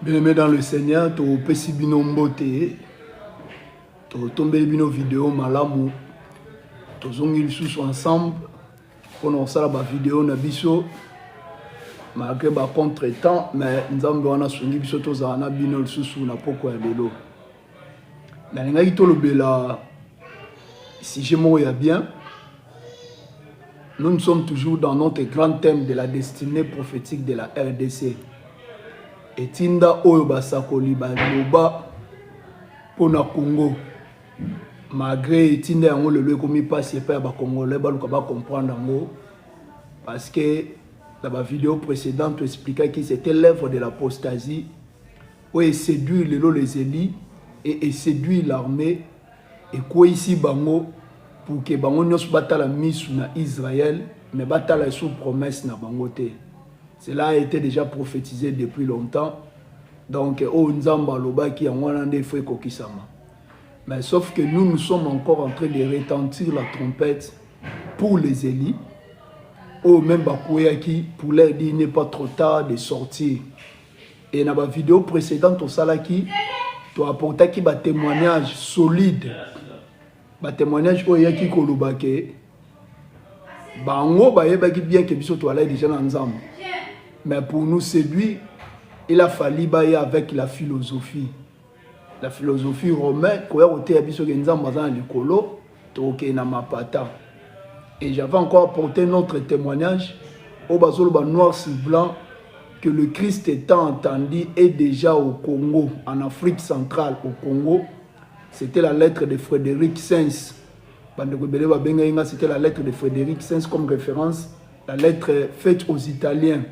Bien-aimé dans le Seigneur, tu pesi bino mbote, tu tombé bino vidéo malamu, tu zongi sous ensemble, on a ça la vidéo na biso, malgré ba contre-temps, mais nous avons na songi biso to za na bino sous na poko ya lelo. Na ngai to lobela si je moya bien. Nous sommes toujours dans notre grand thème de la destinée prophétique de la RDC. Et tinda oyo basakoli baloba pona Congo. Malgré tinda yango le komi passe pas ba congolais baluka ba comprendre yango parce que dans la vidéo précédente expliquait que c'était l'œuvre de l'apostasie où il séduit les élites et séduit l'armée et quoi ici bango pour que bango nyos batala misu na Israël mais batala sous promesse na bango te. Cela a été déjà prophétisé depuis longtemps. Donc, Nzamba Loba qui a un fait kokisama. Mais sauf que nous sommes encore en train de retentir la trompette pour les élites. Ou même Bakouya pour leur dire il n'est pas trop tard de sortir. Et dans la vidéo précédente, au Salaki, tu as apporté un témoignage solide. Un témoignage qui kolobake. Bango ba yebaki bien que biso to ala déjà dans Nzamba. Mais pour nous séduire, il a fallu bailler avec la philosophie. La philosophie romaine, et j'avais encore apporté notre témoignage au Bazolo noir sur blanc que le Christ étant entendu est déjà au Congo, en Afrique centrale, au Congo. C'était la lettre de Frédéric Sens. C'était la lettre de Frédéric Sens comme référence, la lettre faite aux Italiens.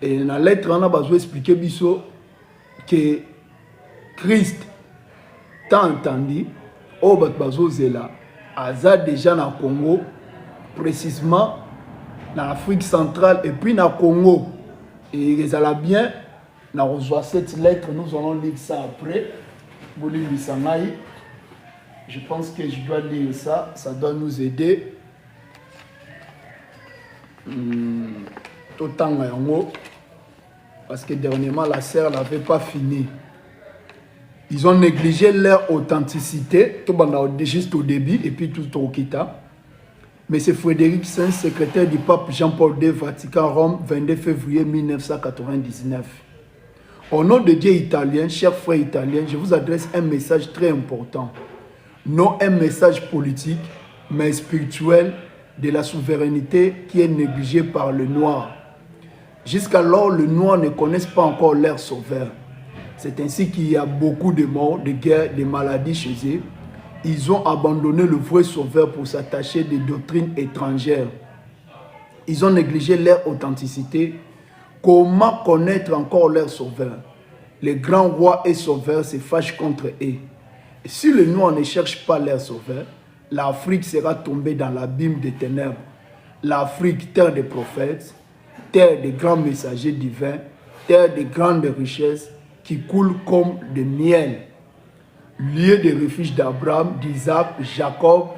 Et dans la lettre, on a besoin d'expliquer que Christ t'a entendu, au Bazozela, Aza déjà dans le Congo, précisément dans l'Afrique centrale et puis dans le Congo. Et ils allaient bien, on reçoit cette lettre, nous allons lire ça après. Je pense que je dois lire ça, ça doit nous aider. Parce que dernièrement la sœur n'avait pas fini. Ils ont négligé leur authenticité, juste au début et puis tout au quitta. Mais c'est Frédéric Sens, secrétaire du pape Jean-Paul II, Vatican, Rome, 22 février 1999. Au nom de Dieu italien, chers frères italiens, je vous adresse un message très important. Non un message politique, mais spirituel, de la souveraineté qui est négligée par le noir. Jusqu'alors, les noirs ne connaissent pas encore leur sauveur. C'est ainsi qu'il y a beaucoup de morts, de guerres, de maladies chez eux. Ils ont abandonné le vrai sauveur pour s'attacher des doctrines étrangères. Ils ont négligé leur authenticité. Comment connaître encore leur sauveur? Les grands rois et sauveurs se fâchent contre eux. Et si les noirs ne cherchent pas leur sauveur, l'Afrique sera tombée dans l'abîme des ténèbres. L'Afrique, terre des prophètes, terre des grands messagers divins, terre de grandes richesses qui coulent comme de miel. Lieu de refuge d'Abraham, d'Isaac, Jacob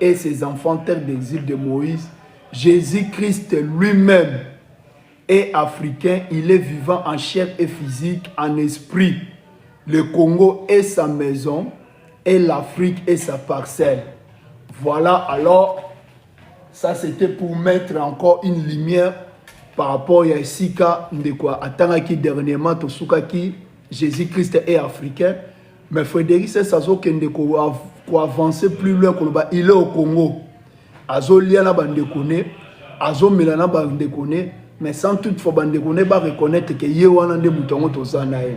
et ses enfants, terre d'exil de Moïse. Jésus-Christ lui-même est africain, il est vivant en chair et physique, en esprit. Le Congo est sa maison et l'Afrique est sa parcelle. Voilà, alors, ça c'était pour mettre encore une lumière par rapport à Sika Ndekwa. Attends qui dernièrement, Tosukaki, Jésus-Christ est africain. Mais Frédéric, c'est ça pour avancer plus loin, il est au Congo. Azo Liana Bandekone, Azo Milana Bandekone, mais sans toutefois Bandekone, va reconnaître que Yewana de Moutongo Tosanae.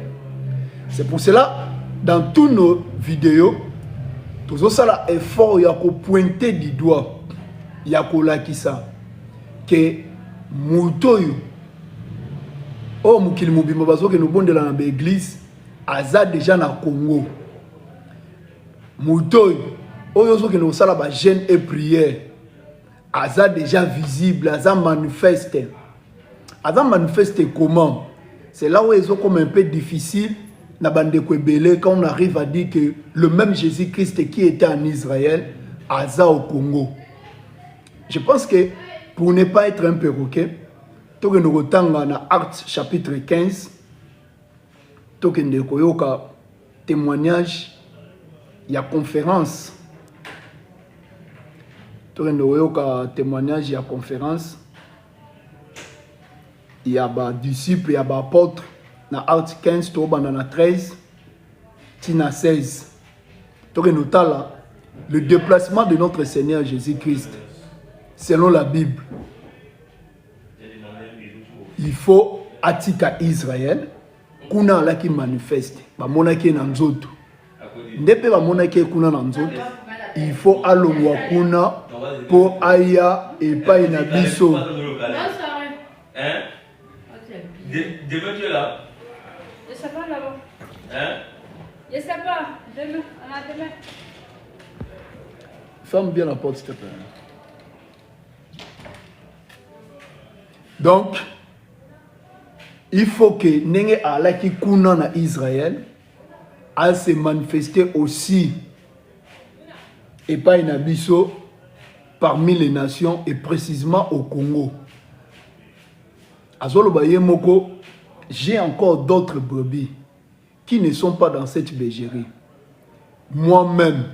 C'est pour cela, dans tous nos vidéos, tout ça effort, il y a pointer du doigt, il y a ça, que Moutoyo, oh Moukil Moubima Bazo, que nous sommes dans l'église, Aza déjà dans le Congo. Moutoyo, oh Yozo, que nous sommes dans la jeûne et prière, Aza déjà visible, Aza manifeste. Aza manifeste comment? C'est là où ils ont comme un peu difficile. Quand on arrive à dire que le même Jésus-Christ qui était en Israël, Aza au Congo. Je pense que pour ne pas être un perroquet, tokende kotanga na Actes chapitre 15 tokende koyoka témoignage ya conférence tokende koyoka témoignage ya conférence ya ba disciple ya ba apôtre na Actes 15 tobanda na 13 tina 16 tokende tala le déplacement de notre Seigneur Jésus-Christ selon la Bible. Il faut atika Israël kuna la qui manifeste ba monaki na nzoto ndepe ba monaki kuna na nzoto il faut alongwa kuna po aya epai na biso. Hein? Demain tu es là? Je sais pas là-bas. Hein? Je sais pas. Demain, on a demain. Ferme bien la porte s'il te plaît. Donc il faut que Nenge Alaki Kuna na Israël a se manifester aussi et pas une abisso parmi les nations et précisément au Congo. Azolo Baye Moko, j'ai encore d'autres brebis qui ne sont pas dans cette bergerie. Moi-même,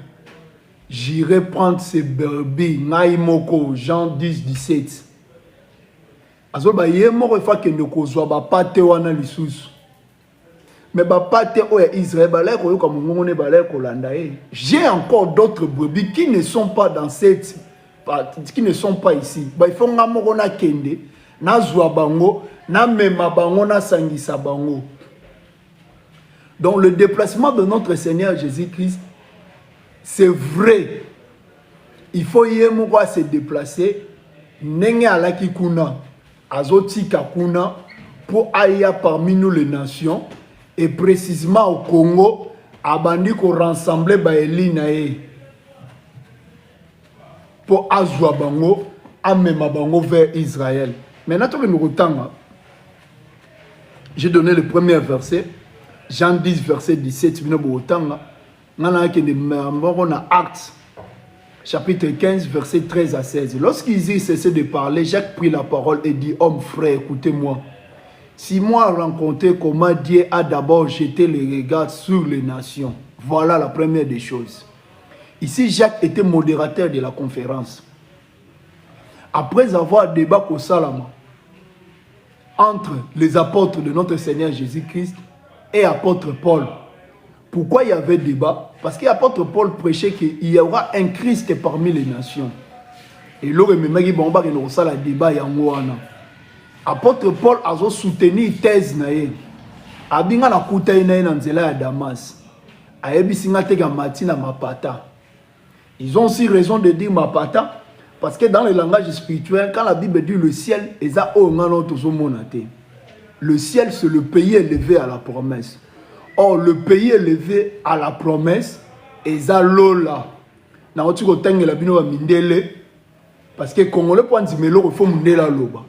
j'irai prendre ces brebis, Naï Moko, Jean 10, 17. Azol ba yemo fa ke ndeko zwa ba pate wana lisusu mais ba pate o ya Israël ba la ko yoka mongo ne ba la ko landa e. J'ai encore d'autres brebis qui ne sont pas dans cette qui ne sont pas ici. Ba il faut nga moko na kende na zwa bango na mema bango na sangisa bango. Donc le déplacement de notre Seigneur Jésus-Christ c'est vrai. Il faut yemo ko se déplacer nenge alaki kuna Azoti Kakuna pour aller parmi nous les nations et précisément au Congo abandi ko rassembler Baeli nae pour azwa bango amema bango vers Israël. Maintenant que nous retanga j'ai donné le premier verset Jean 10 verset 17 bino botanga ngana ke de mbongo na Actes chapitre 15, verset 13 à 16. Lorsqu'ils y cessaient de parler, Jacques prit la parole et dit, homme frère, écoutez-moi. Si moi rencontré comment Dieu a d'abord jeté les regards sur les nations, voilà la première des choses. Ici, Jacques était modérateur de la conférence. Après avoir débat au Salama entre les apôtres de notre Seigneur Jésus-Christ et apôtre Paul, pourquoi il y avait débat? Parce que l'apôtre Paul prêchait qu'il y aura un Christ parmi les nations. Et là, il y a un débat. L'apôtre Paul a soutenu la thèse. Il a dit à Damas. Ils ont aussi raison de dire Mapata. Parce que dans le langage spirituel, quand la Bible dit le ciel, le ciel, c'est le pays élevé à la promesse. Or, le pays élevé à la promesse est à l'Ola. Parce que les Congolais point de mélo faut Mindela loba.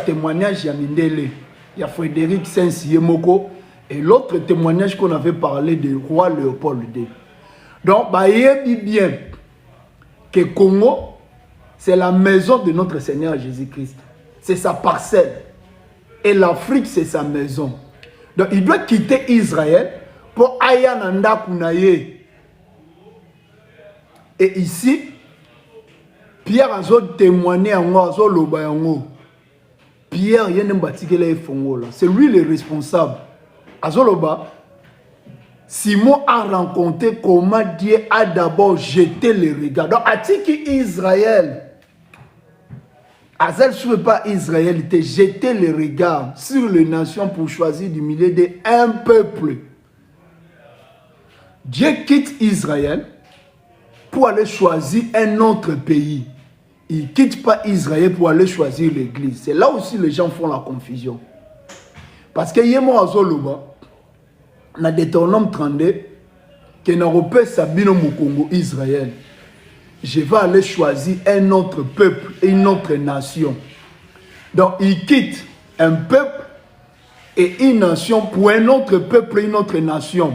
Témoignage il y a Frédéric Saint-Siemoko et l'autre témoignage qu'on avait parlé du roi Léopold II. Donc, il bien que Congo, c'est la maison de notre Seigneur Jésus-Christ. C'est sa parcelle. Et l'Afrique, c'est sa maison. Donc il doit quitter Israël pour Ayananda Kunaye. Et ici, Pierre a témoigné en moi, Pierre, c'est lui le responsable. Azoloba, Simon a rencontré comment Dieu a d'abord jeté les regards. Donc, Atiki Israël. Azel ne pas Israël, il était jeté les regards sur les nations pour choisir du milieu d'un peuple. Dieu quitte Israël pour aller choisir un autre pays. Il ne quitte pas Israël pour aller choisir l'église. C'est là aussi les gens font la confusion. Parce que Yemo Azoloba, dans Deutéronome 32, que n'Europe Sabino Mukongo Israël. Je vais aller choisir un autre peuple et une autre nation. Donc, il quitte un peuple et une nation pour un autre peuple et une autre nation.